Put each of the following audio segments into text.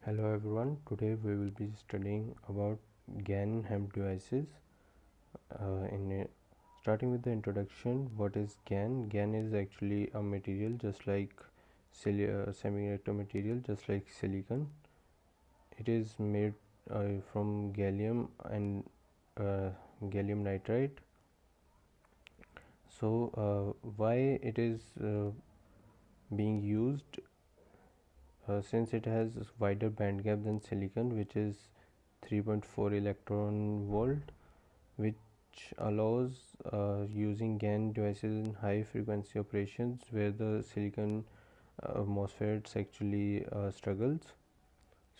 Hello everyone, today we will be studying about GaN HEMT devices. Starting with the introduction, what is GaN? GaN is actually a material just like semiconductor material, just like silicon. It is made from gallium and gallium nitride. So why it is being used? Since it has wider band gap than silicon, which is 3.4 electron volt, which allows using GaN devices in high frequency operations where the silicon MOSFETs actually struggles.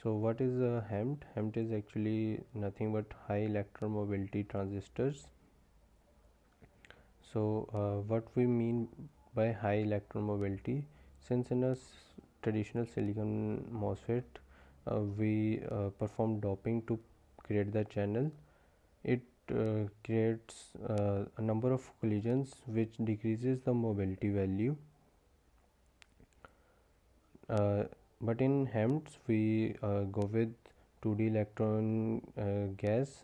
So what is a HEMT? HEMT is actually nothing but high electron mobility transistors. So what we mean by high electron mobility, since in a traditional silicon MOSFET we perform doping to create the channel, it creates a number of collisions which decreases the mobility value. But in HEMTs we go with 2D electron gas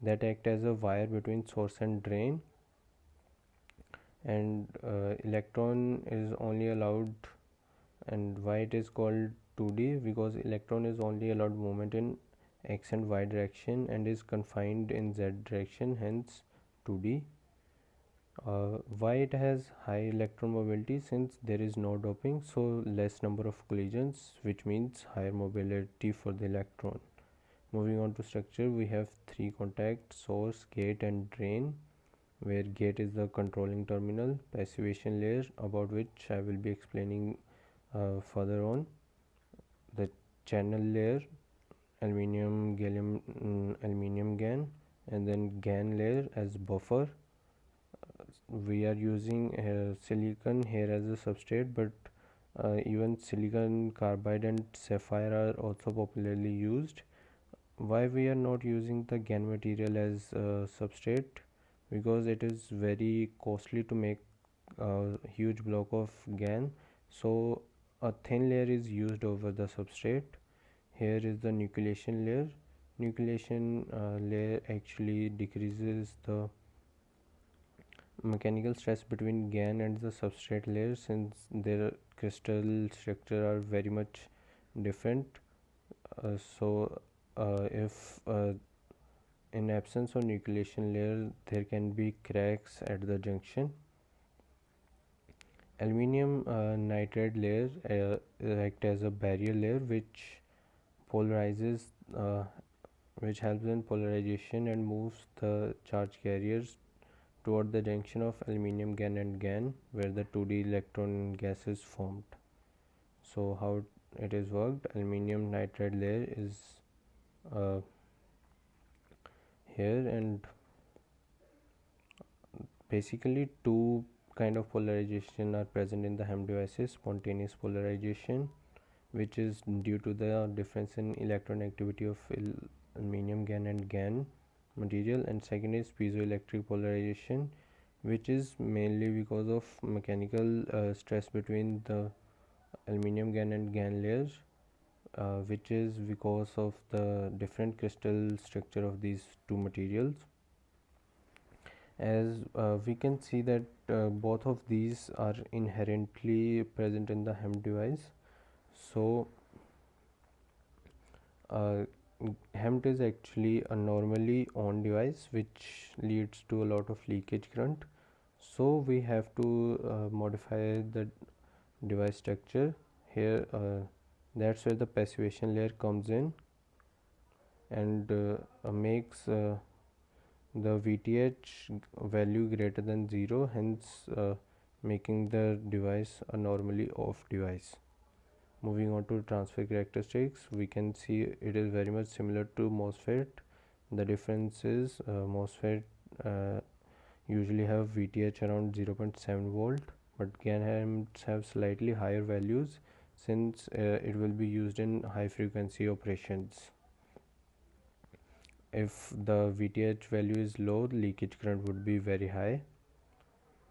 that act as a wire between source and drain, and electron is only allowed. And why it is called 2D? Because electron is only allowed movement in x and y direction and is confined in z direction, hence 2D. Why it has high electron mobility? Since there is no doping, so less number of collisions, which means higher mobility for the electron. Moving on to structure, we have three contacts: source, gate and drain, where gate is the controlling terminal. Passivation layer, about which I will be explaining further on. The channel layer, aluminium gallium aluminium GaN, and then GaN layer as buffer. We are using silicon here as a substrate, but even silicon carbide and sapphire are also popularly used. Why we are not using the GaN material as substrate? Because it is very costly to make a huge block of GaN, so a thin layer is used over the substrate. Here is the nucleation layer. Nucleation layer actually decreases the mechanical stress between GaN and the substrate layer, since their crystal structure are very much different. If in absence of nucleation layer, there can be cracks at the junction. Aluminium nitride layer act as a barrier layer which polarizes which helps in polarization and moves the charge carriers toward the junction of aluminium GaN and GaN, where the 2D electron gas is formed. So how it is worked? Aluminium nitride layer is here, and basically two kind of polarization are present in the HEMT devices: spontaneous polarization, which is due to the difference in electron activity of aluminium GaN and GaN material, and second is piezoelectric polarization, which is mainly because of mechanical stress between the aluminium GaN and GaN layers, which is because of the different crystal structure of these two materials. As we can see that both of these are inherently present in the HEMT device. So HEMT is actually a normally on device which leads to a lot of leakage current, so we have to modify the device structure here. That's where the passivation layer comes in and makes the VTH value greater than 0, hence making the device a normally off device. Moving on to transfer characteristics, we can see it is very much similar to MOSFET. The difference is MOSFET usually have VTH around 0.7 volt, but GaN HEMTs have slightly higher values, since it will be used in high frequency operations. If the VTH value is low, leakage current would be very high.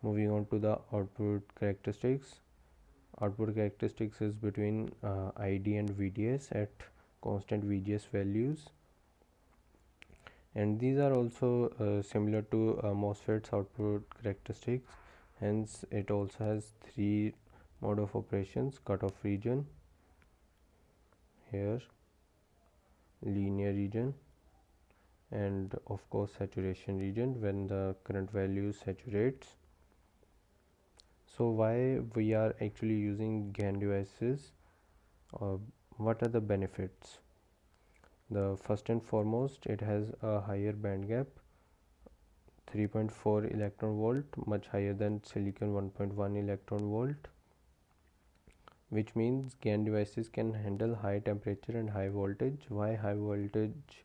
Moving on to the output characteristics. Output characteristics is between ID and VDS at constant VGS values, and these are also similar to MOSFET's output characteristics. Hence it also has three mode of operations: cutoff region, here linear region, and of course saturation region when the current value saturates. So why we are actually using GaN devices? What are the benefits? The first and foremost, it has a higher band gap, 3.4 electron volt, much higher than silicon 1.1 electron volt, which means GaN devices can handle high temperature and high voltage. Why high voltage?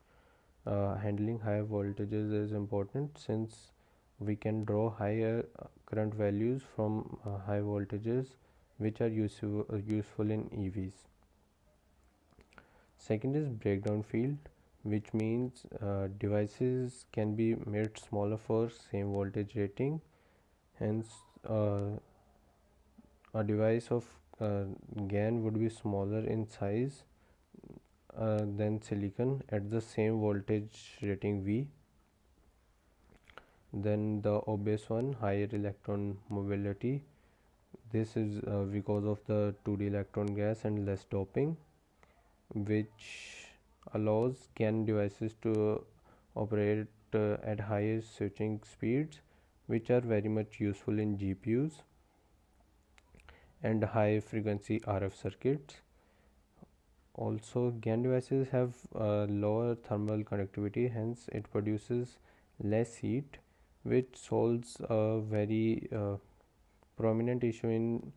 Handling high voltages is important, since we can draw higher current values from high voltages, which are useful in EVs. Second is breakdown field, which means devices can be made smaller for same voltage rating. Hence a device of GaN would be smaller in size than silicon at the same voltage rating V. Then the obvious one, higher electron mobility. This is because of the 2D electron gas and less doping, which allows GaN devices to operate at higher switching speeds, which are very much useful in GPUs and high frequency RF circuits. Also, GaN devices have lower thermal conductivity, hence it produces less heat, which solves a very prominent issue in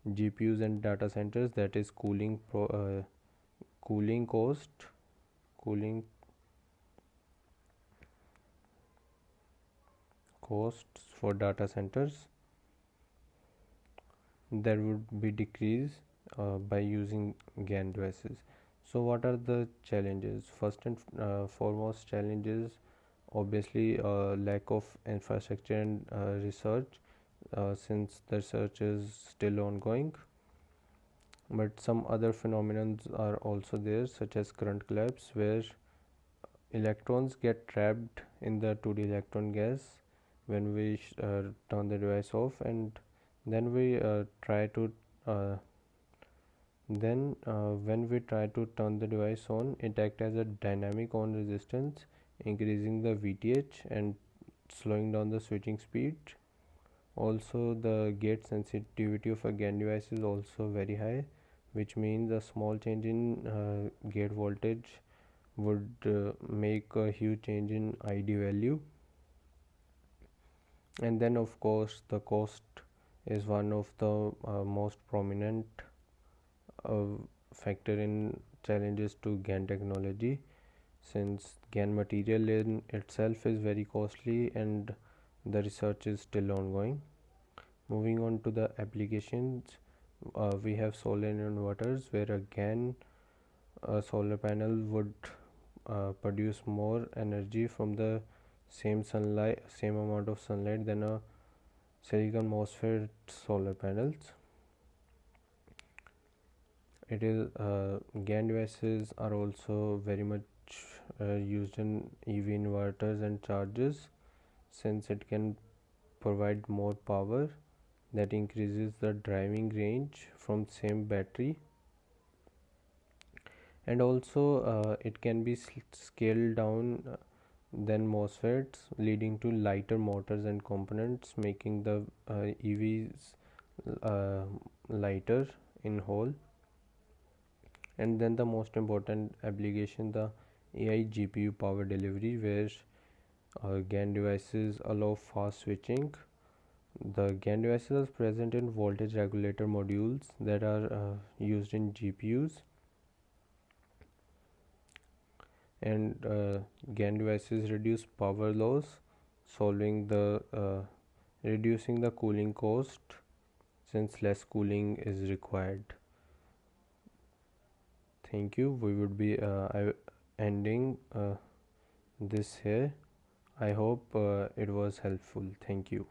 GPUs and data centers, that is cooling costs for data centers. There would be decrease by using GaN devices. So what are the challenges? First and foremost challenges, obviously lack of infrastructure and research, since the research is still ongoing. But some other phenomena are also there, such as current collapse, where electrons get trapped in the 2D electron gas when we turn the device off, and then we try to when we try to turn the device on, it acts as a dynamic on resistance, increasing the VTH and slowing down the switching speed. Also, the gate sensitivity of a GaN device is also very high, which means a small change in gate voltage would make a huge change in ID value. And then of course the cost is one of the most prominent factor in challenges to GaN technology, since GaN material in itself is very costly and the research is still ongoing. Moving on to the applications, we have solar inverters, where a GaN solar panel would produce more energy from the same amount of sunlight than a silicon MOSFET solar panels. It is GaN devices are also very much used in EV inverters and chargers, since it can provide more power that increases the driving range from same battery, and also it can be scaled down than MOSFETs, leading to lighter motors and components, making the EVs lighter in whole. And then the most important application, the AI GPU power delivery, where GaN devices allow fast switching. The GaN devices are present in voltage regulator modules that are used in GPUs, and GaN devices reduce power loss, reducing the cooling cost, since less cooling is required. Thank you. We would be ending this here. I hope it was helpful. Thank you.